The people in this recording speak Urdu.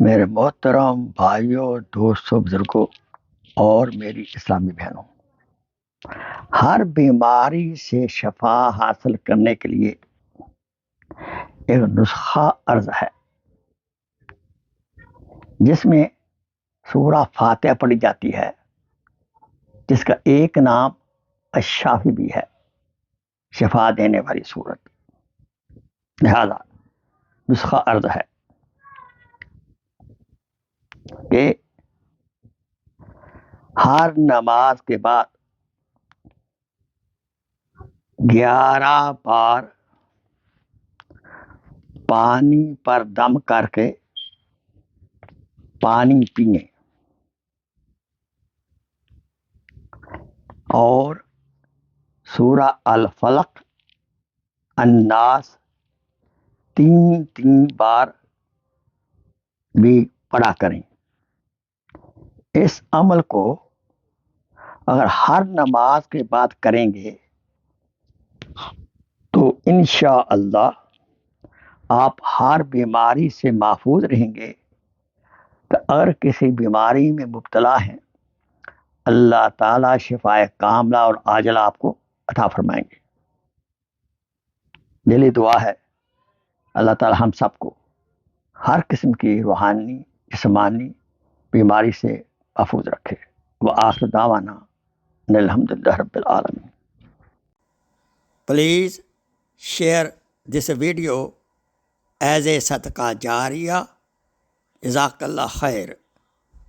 میرے محترم بھائیوں، دوستوں، بزرگوں اور میری اسلامی بہنوں، ہر بیماری سے شفا حاصل کرنے کے لیے ایک نسخہ عرض ہے جس میں سورہ فاتحہ پڑھی جاتی ہے، جس کا ایک نام الشافی بھی ہے، شفا دینے والی صورت۔ لہذا نسخہ عرض ہے کہ ہر نماز کے بعد 11 بار پانی پر دم کر کے پانی پئیں اور سورہ الفلق، الناس 3 بار بھی پڑھا کریں۔ اس عمل کو اگر ہر نماز کے بعد کریں گے تو انشاءاللہ آپ ہر بیماری سے محفوظ رہیں گے۔ تو اگر کسی بیماری میں مبتلا ہیں، اللہ تعالیٰ شفائے کاملہ اور عاجلہ آپ کو عطا فرمائیں گے۔ دلی دعا ہے اللہ تعالیٰ ہم سب کو ہر قسم کی روحانی جسمانی بیماری سے محفوظ رکھے۔ وآخر دعوانا ان الحمدللہ رب العالمین۔ Please share this video as a صدقہ جاریہ۔ جزاک اللہ خیر۔